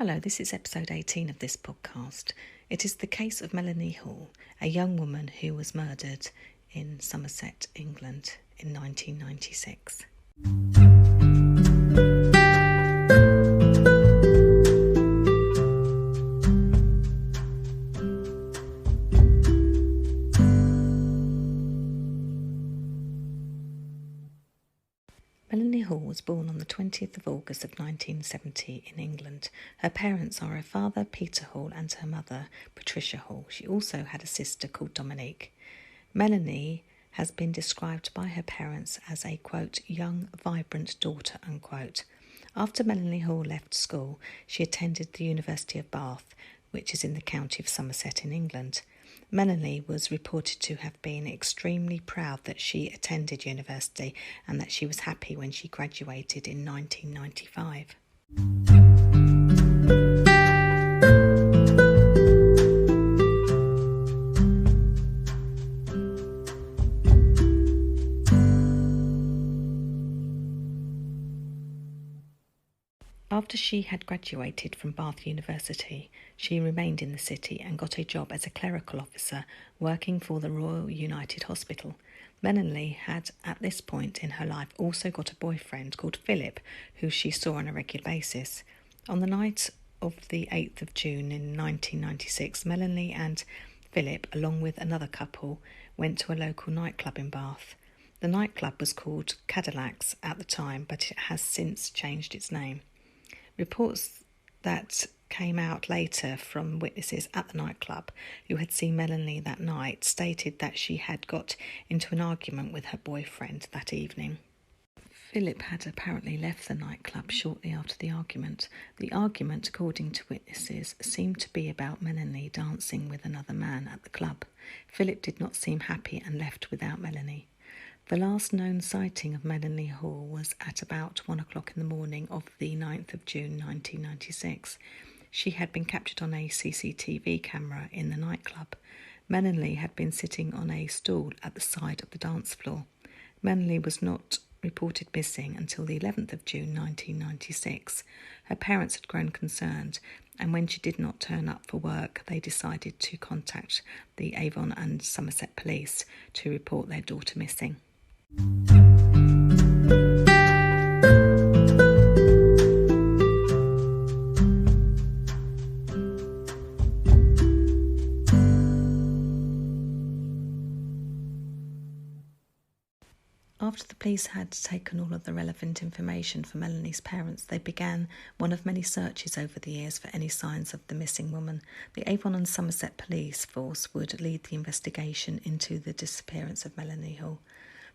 Hello, this is episode 18 of this podcast. It is the case of Melanie Hall, a young woman who was murdered in Somerset, England in 1996. Melanie Hall was born on the 20th of August of 1970 in England. Her parents are her father, Peter Hall, and her mother, Patricia Hall. She also had a sister called Dominique. Melanie has been described by her parents as a, quote, young, vibrant daughter, unquote. After Melanie Hall left school, she attended the University of Bath, which is in the county of Somerset in England. Melanie was reported to have been extremely proud that she attended university and that she was happy when she graduated in 1995. After she had graduated from Bath University, she remained in the city and got a job as a clerical officer working for the Royal United Hospital. Melanie had, at this point in her life, also got a boyfriend called Philip, who she saw on a regular basis. On the night of the 8th of June in 1996, Melanie and Philip, along with another couple, went to a local nightclub in Bath. The nightclub was called Cadillac's at the time, but it has since changed its name. Reports that came out later from witnesses at the nightclub who had seen Melanie that night stated that she had got into an argument with her boyfriend that evening. Philip had apparently left the nightclub shortly after the argument. The argument, according to witnesses, seemed to be about Melanie dancing with another man at the club. Philip did not seem happy and left without Melanie. The last known sighting of Melanie Hall was at about 1 o'clock in the morning of the 9th of June 1996. She had been captured on a CCTV camera in the nightclub. Melanie had been sitting on a stool at the side of the dance floor. Melanie was not reported missing until the 11th of June 1996. Her parents had grown concerned, and when she did not turn up for work, they decided to contact the Avon and Somerset police to report their daughter missing. After the police had taken all of the relevant information for Melanie's parents, they began one of many searches over the years for any signs of the missing woman. The Avon and Somerset police force would lead the investigation into the disappearance of Melanie Hall.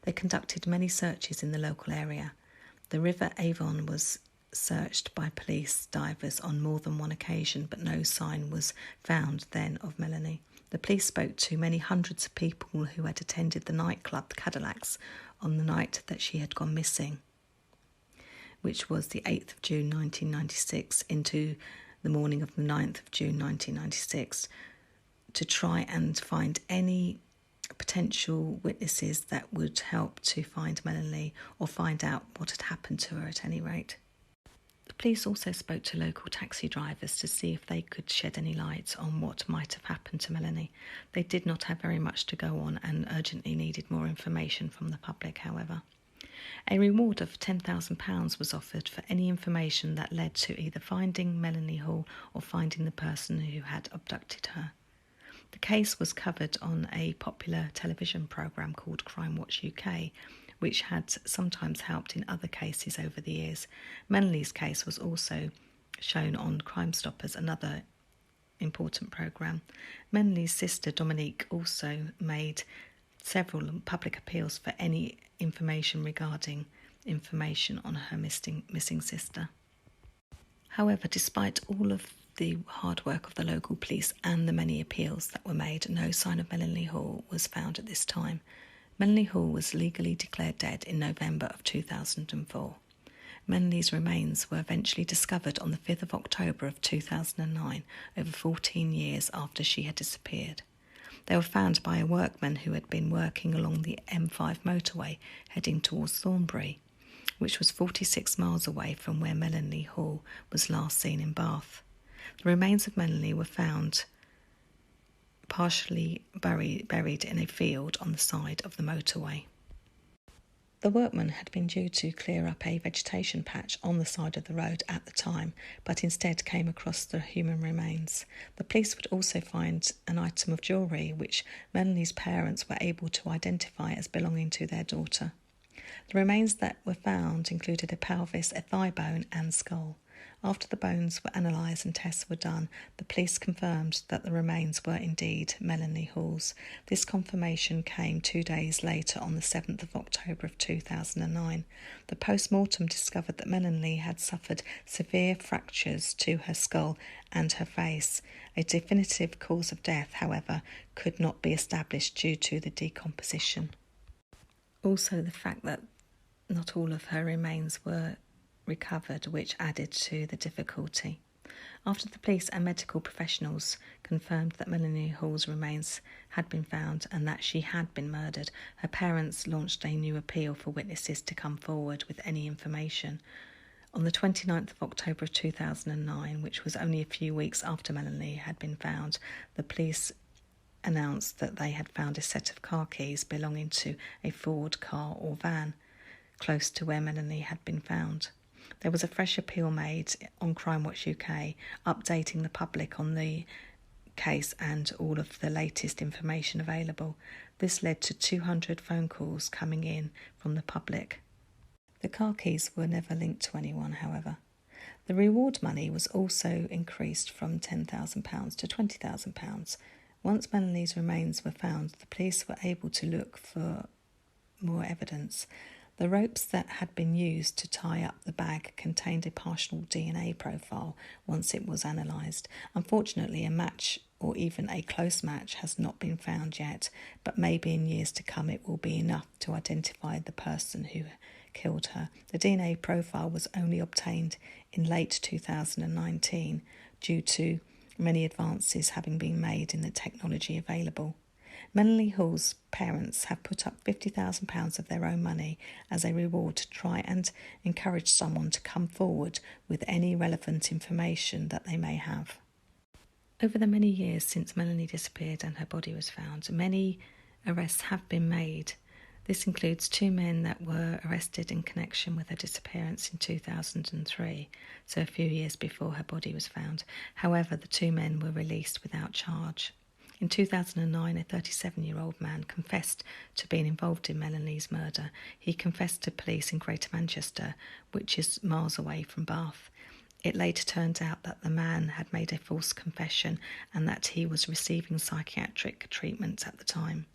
They conducted many searches in the local area. The River Avon was searched by police divers on more than one occasion, but no sign was found then of Melanie. The police spoke to many hundreds of people who had attended the nightclub Cadillac's on the night that she had gone missing, which was the 8th of June 1996 into the morning of the 9th of June 1996, to try and find any potential witnesses that would help to find Melanie or find out what had happened to her at any rate. The police also spoke to local taxi drivers to see if they could shed any light on what might have happened to Melanie. They did not have very much to go on and urgently needed more information from the public, however. A reward of £10,000 was offered for any information that led to either finding Melanie Hall or finding the person who had abducted her. The case was covered on a popular television programme called Crime Watch UK, which had sometimes helped in other cases over the years. Melanie's case was also shown on Crime Stoppers, another important programme. Melanie's sister Dominique also made several public appeals for any information regarding information on her missing sister. However, despite all of the hard work of the local police and the many appeals that were made, no sign of Melanie Hall was found at this time. Melanie Hall was legally declared dead in November of 2004. Melanie's remains were eventually discovered on the 5th of October of 2009, over 14 years after she had disappeared. They were found by a workman who had been working along the M5 motorway heading towards Thornbury, which was 46 miles away from where Melanie Hall was last seen in Bath. The remains of Melanie were found partially buried in a field on the side of the motorway. The workmen had been due to clear up a vegetation patch on the side of the road at the time, but instead came across the human remains. The police would also find an item of jewellery which Melanie's parents were able to identify as belonging to their daughter. The remains that were found included a pelvis, a thigh bone and skull. After the bones were analysed and tests were done, the police confirmed that the remains were indeed Melanie Hall's. This confirmation came 2 days later on the 7th of October of 2009. The post-mortem discovered that Melanie had suffered severe fractures to her skull and her face. A definitive cause of death, however, could not be established due to the decomposition. Also, the fact that not all of her remains were recovered, which added to the difficulty. After the police and medical professionals confirmed that Melanie Hall's remains had been found and that she had been murdered, her parents launched a new appeal for witnesses to come forward with any information. On the 29th of October of 2009, which was only a few weeks after Melanie had been found, the police announced that they had found a set of car keys belonging to a Ford car or van close to where Melanie had been found. There was a fresh appeal made on Crime Watch UK, updating the public on the case and all of the latest information available. This led to 200 phone calls coming in from the public. The car keys were never linked to anyone, however. The reward money was also increased from £10,000 to £20,000. Once Melanie's remains were found, the police were able to look for more evidence. The ropes that had been used to tie up the bag contained a partial DNA profile once it was analysed. Unfortunately, a match or even a close match has not been found yet, but maybe in years to come it will be enough to identify the person who killed her. The DNA profile was only obtained in late 2019 due to many advances having been made in the technology available. Melanie Hall's parents have put up £50,000 of their own money as a reward to try and encourage someone to come forward with any relevant information that they may have. Over the many years since Melanie disappeared and her body was found, many arrests have been made. This includes 2 men that were arrested in connection with her disappearance in 2003, so a few years before her body was found. However, the 2 men were released without charge. In 2009, a 37-year-old man confessed to being involved in Melanie's murder. He confessed to police in Greater Manchester, which is miles away from Bath. It later turned out that the man had made a false confession and that he was receiving psychiatric treatment at the time.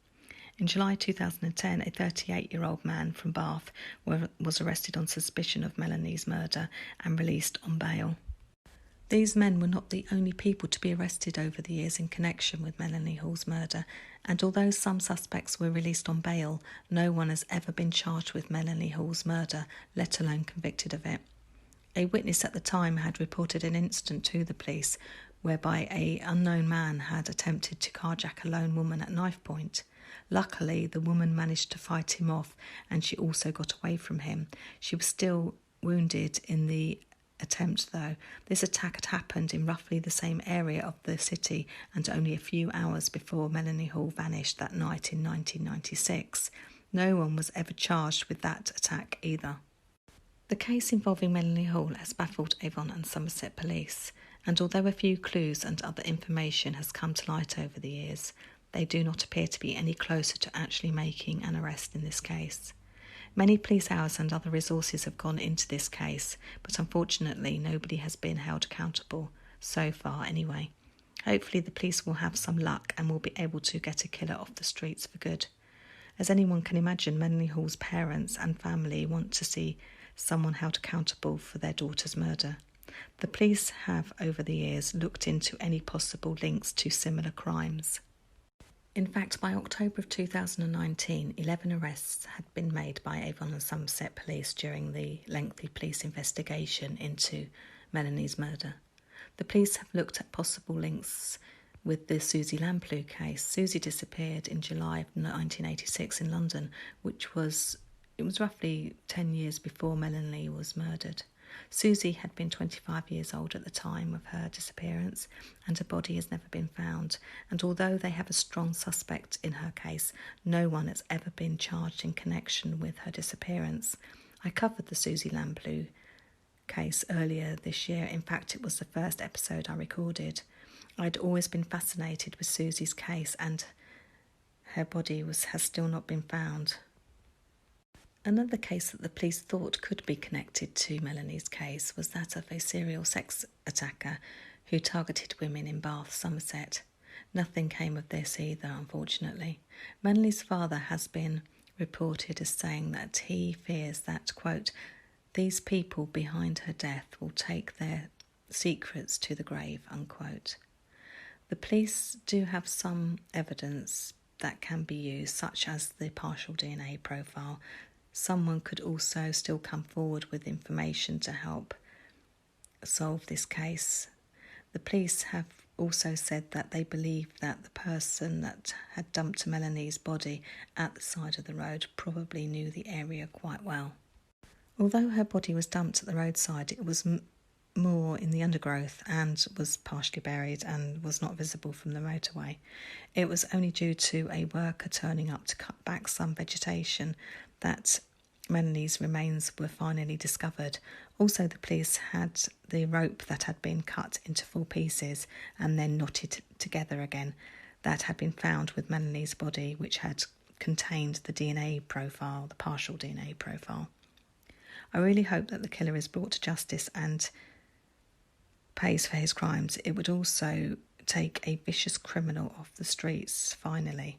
In July 2010, a 38-year-old man from Bath was arrested on suspicion of Melanie's murder and released on bail. These men were not the only people to be arrested over the years in connection with Melanie Hall's murder, and although some suspects were released on bail, no one has ever been charged with Melanie Hall's murder, let alone convicted of it. A witness at the time had reported an incident to the police whereby an unknown man had attempted to carjack a lone woman at knife point. Luckily, the woman managed to fight him off and she also got away from him. She was still wounded in the attempt, though. This attack had happened in roughly the same area of the city and only a few hours before Melanie Hall vanished that night in 1996. No one was ever charged with that attack either. The case involving Melanie Hall has baffled Avon and Somerset police, and although a few clues and other information has come to light over the years, they do not appear to be any closer to actually making an arrest in this case. Many police hours and other resources have gone into this case, but unfortunately nobody has been held accountable, so far anyway. Hopefully the police will have some luck and will be able to get a killer off the streets for good. As anyone can imagine, Melanie Hall's parents and family want to see someone held accountable for their daughter's murder. The police have, over the years, looked into any possible links to similar crimes. In fact, by October of 2019, 11 arrests had been made by Avon and Somerset police during the lengthy police investigation into Melanie's murder. The police have looked at possible links with the Susie Lamplugh case. Susie disappeared in July of 1986 in London, it was roughly 10 years before Melanie was murdered. Susie had been 25 years old at the time of her disappearance, and her body has never been found. And although they have a strong suspect in her case, no one has ever been charged in connection with her disappearance. I covered the Susie Lamplugh case earlier this year. In fact, it was the first episode I recorded. I'd always been fascinated with Susie's case, and her body has still not been found. Another case that the police thought could be connected to Melanie's case was that of a serial sex attacker who targeted women in Bath, Somerset. Nothing came of this either, unfortunately. Melanie's father has been reported as saying that he fears that, quote, these people behind her death will take their secrets to the grave, unquote. The police do have some evidence that can be used, such as the partial DNA profile. Someone could also still come forward with information to help solve this case. The police have also said that they believe that the person that had dumped Melanie's body at the side of the road probably knew the area quite well. Although her body was dumped at the roadside, it was more in the undergrowth and was partially buried and was not visible from the motorway. It was only due to a worker turning up to cut back some vegetation that Melanie's remains were finally discovered. Also, the police had the rope that had been cut into 4 pieces and then knotted together again that had been found with Melanie's body, which had contained the DNA profile, the partial DNA profile. I really hope that the killer is brought to justice and pays for his crimes. It would also take a vicious criminal off the streets, finally,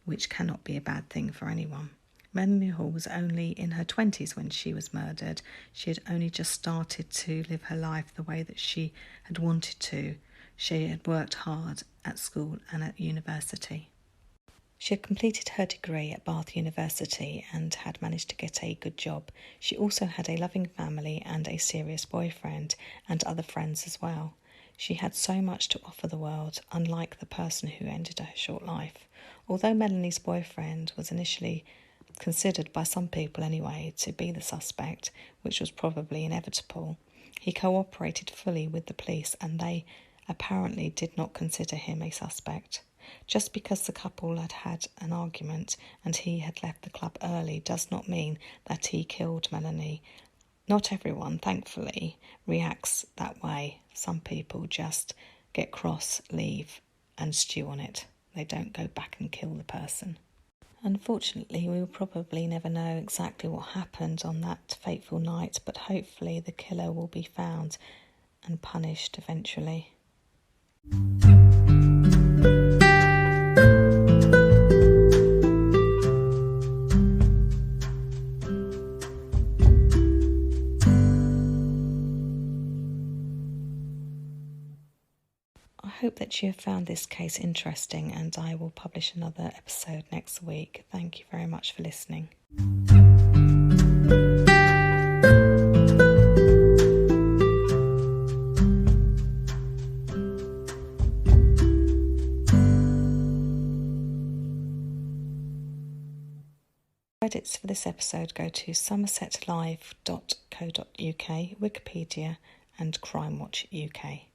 which cannot be a bad thing for anyone. Melanie Hall was only in her 20s when she was murdered. She had only just started to live her life the way that she had wanted to. She had worked hard at school and at university. She had completed her degree at Bath University and had managed to get a good job. She also had a loving family and a serious boyfriend and other friends as well. She had so much to offer the world, unlike the person who ended her short life. Although Melanie's boyfriend was initially considered by some people anyway to be the suspect, which was probably inevitable, he cooperated fully with the police and they apparently did not consider him a suspect. Just because the couple had had an argument and he had left the club early does not mean that he killed Melanie. Not everyone, thankfully, reacts that way. Some people just get cross, leave and stew on it. They don't go back and kill the person. Unfortunately, we will probably never know exactly what happened on that fateful night, but hopefully the killer will be found and punished eventually. I hope that you have found this case interesting, and I will publish another episode next week. Thank you very much for listening. Credits for this episode go to somersetlive.co.uk, Wikipedia and Crime Watch UK.